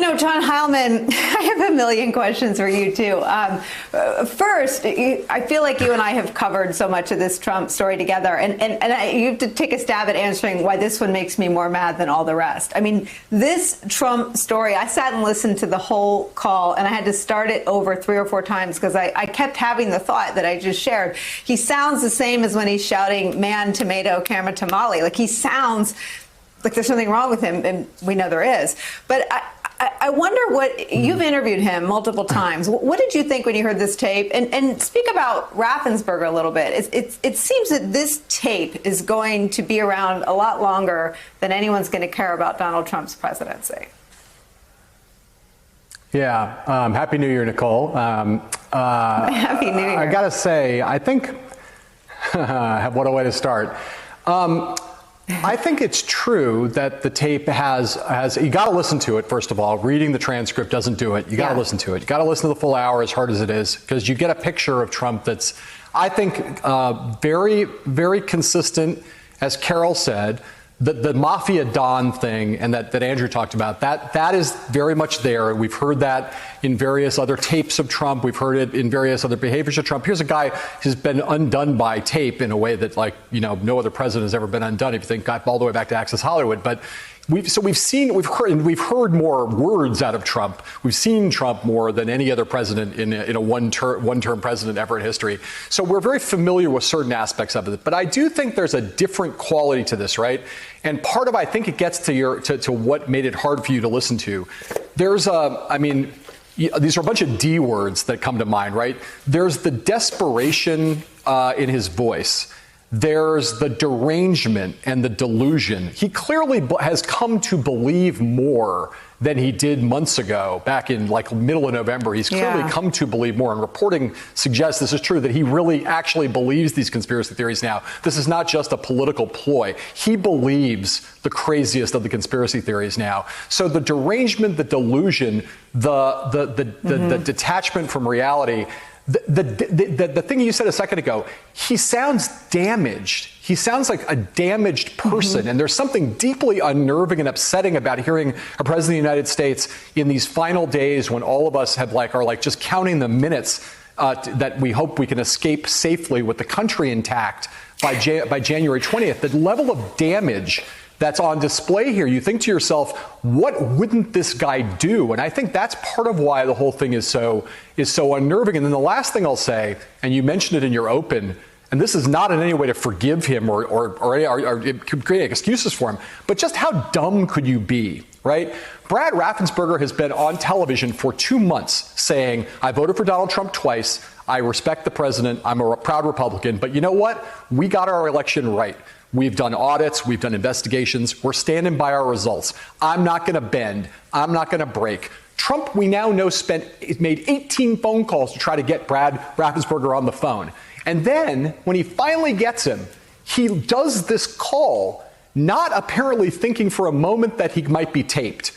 John Heilemann, I have a million questions for you, too. First, I feel like you and I have covered so much of this Trump story together, and you have to take a stab at answering why this one makes me more mad than all the rest. I mean, this Trump story, I sat and listened to the whole call, and I had to start it over 3 or 4 times because I kept having the thought that I just shared. He sounds the same as when he's shouting, man, tomato, camera, tamale. Like, he sounds like there's something wrong with him, and we know there is. But I wonder what, you've interviewed him multiple times. What did you think when you heard this tape? And speak about Raffensperger a little bit. It seems that this tape is going to be around a lot longer than anyone's going to care about Donald Trump's presidency. Yeah. Happy New Year, Nicole. Happy New Year. I got to say, I think, what a way to start. I think it's true that the tape has you got to listen to it, first of all. Reading the transcript doesn't do it. You got to listen to it. You got to listen to the full hour, as hard as it is, because you get a picture of Trump that's, I think, very, very consistent, as Carol said. The Mafia Don thing and that Andrew talked about, that is very much there. We've heard that in various other tapes of Trump. We've heard it in various other behaviors of Trump. Here's a guy who's been undone by tape in a way that, like, no other president has ever been undone, if you think all the way back to Access Hollywood. But we've heard more words out of Trump. We've seen Trump more than any other president in a one-term president ever in history. So we're very familiar with certain aspects of it. But I do think there's a different quality to this, right? And part of, I think it gets to what made it hard for you to listen to. These are a bunch of D words that come to mind, right? There's the desperation in his voice. There's the derangement and the delusion. He clearly has come to believe more than he did months ago, back in middle of November. He's clearly come to believe more, and reporting suggests this is true, that he really actually believes these conspiracy theories now. This is not just a political ploy. He believes the craziest of the conspiracy theories now. So the derangement, the delusion, the detachment from reality, the thing you said a second ago, he sounds damaged. He sounds like a damaged person. And there's something deeply unnerving and upsetting about hearing a president of the United States in these final days when all of us are just counting the minutes that we hope we can escape safely with the country intact by January 20th. The level of damage that's on display here, you think to yourself, what wouldn't this guy do? And I think that's part of why the whole thing is so unnerving. And then the last thing I'll say, and you mentioned it in your open, and this is not in any way to forgive him or create excuses for him, but just how dumb could you be, right? Brad Raffensperger has been on television for 2 months saying, I voted for Donald Trump twice. I respect the president. I'm a proud Republican. But you know what? We got our election right. We've done audits. We've done investigations. We're standing by our results. I'm not going to bend. I'm not going to break. Trump, we now know, made 18 phone calls to try to get Brad Raffensperger on the phone. And then when he finally gets him, he does this call, not apparently thinking for a moment that he might be taped.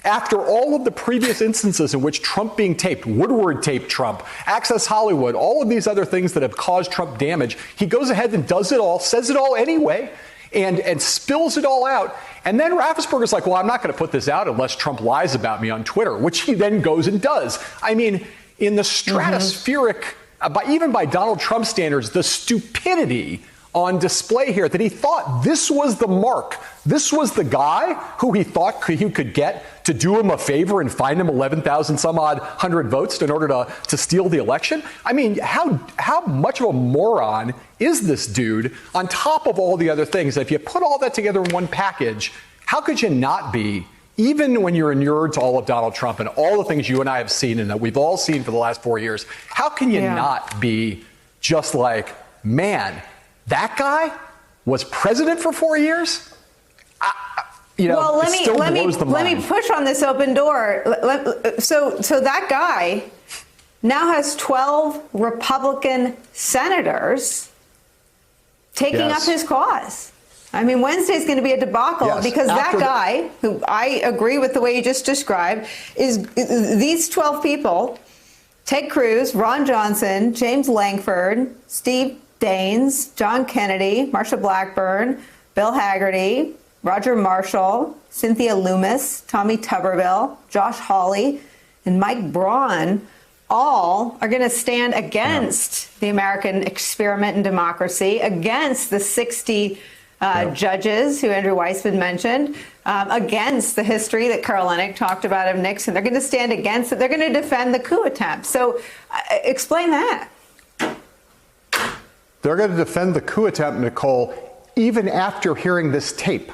After all of the previous instances in which Trump being taped, Woodward taped Trump, Access Hollywood, all of these other things that have caused Trump damage, he goes ahead and does it all, says it all anyway, and spills it all out. And then Raffensperger's like, well, I'm not going to put this out unless Trump lies about me on Twitter, which he then goes and does. I mean, in the stratospheric, even by Donald Trump standards, the stupidity on display here, that he thought this was the mark. This was the guy who he thought he could get to do him a favor and find him 11,000 some odd hundred votes in order to steal the election. I mean, how much of a moron is this dude on top of all the other things? If you put all that together in one package, how could you not be, even when you're inured to all of Donald Trump and all the things you and I have seen and that we've all seen for the last 4 years, how can you not be just like, man, that guy was president for 4 years? Well, let me push on this open door. So that guy now has 12 Republican senators taking up his cause. I mean, Wednesday's going to be a debacle because that guy, who I agree with the way you just described, is these 12 people: Ted Cruz, Ron Johnson, James Lankford, Steve Daines, John Kennedy, Marsha Blackburn, Bill Hagerty, Roger Marshall, Cynthia Loomis, Tommy Tuberville, Josh Hawley, and Mike Braun all are going to stand against the American experiment in democracy, against the 60 judges who Andrew Weissman mentioned, against the history that Carol Lennig talked about of Nixon. They're going to stand against it. They're going to defend the coup attempt. So explain that. They're going to defend the coup attempt, Nicole, even after hearing this tape.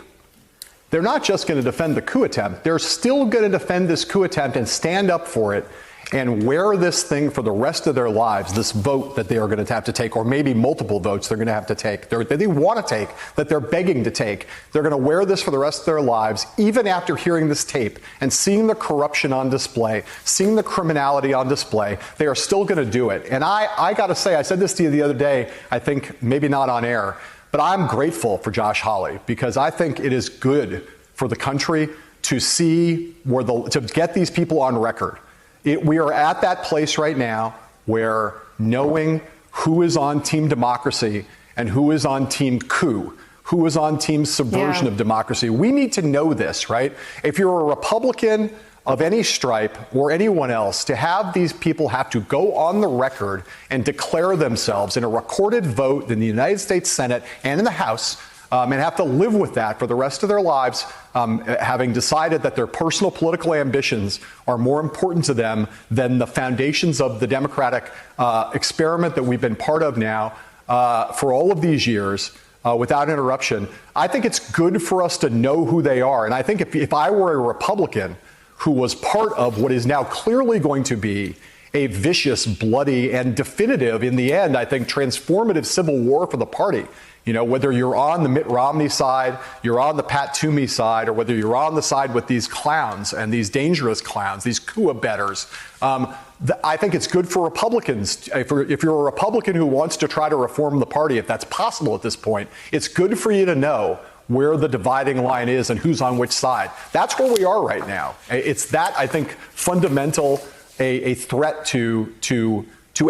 They're not just going to defend the coup attempt. They're still going to defend this coup attempt and stand up for it and wear this thing for the rest of their lives, this vote that they are going to have to take, or maybe multiple votes they're going to have to take, that they want to take, that they're begging to take. They're going to wear this for the rest of their lives, even after hearing this tape and seeing the corruption on display, seeing the criminality on display. They are still going to do it. And I got to say, I said this to you the other day, I think maybe not on air, but I'm grateful for Josh Hawley, because I think it is good for the country to see to get these people on record. We are at that place right now where knowing who is on team democracy and who is on team coup, who is on team subversion of democracy, we need to know this, right? If you're a Republican of any stripe or anyone else, to have these people have to go on the record and declare themselves in a recorded vote in the United States Senate and in the House, and have to live with that for the rest of their lives, having decided that their personal political ambitions are more important to them than the foundations of the democratic experiment that we've been part of now for all of these years without interruption. I think it's good for us to know who they are. And I think if I were a Republican who was part of what is now clearly going to be a vicious, bloody, and definitive, in the end, I think, transformative civil war for the party. You know, whether you're on the Mitt Romney side, you're on the Pat Toomey side, or whether you're on the side with these clowns and these dangerous clowns, these coup abettors, I think it's good for Republicans. If you're a Republican who wants to try to reform the party, if that's possible at this point, it's good for you to know where the dividing line is and who's on which side. That's where we are right now. It's that, I think, fundamental, a threat to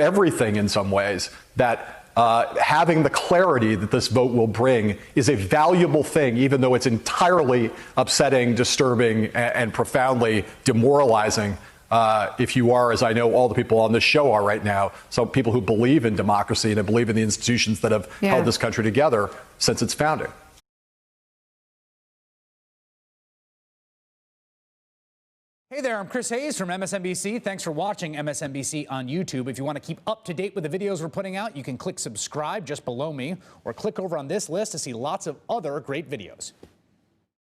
everything in some ways, that having the clarity that this vote will bring is a valuable thing, even though it's entirely upsetting, disturbing, and profoundly demoralizing if you are, as I know all the people on this show are right now, some people who believe in democracy and believe in the institutions that have held this country together since its founding. Hey there, I'm Chris Hayes from MSNBC. Thanks for watching MSNBC on YouTube. If you want to keep up to date with the videos we're putting out, you can click subscribe just below me, or click over on this list to see lots of other great videos.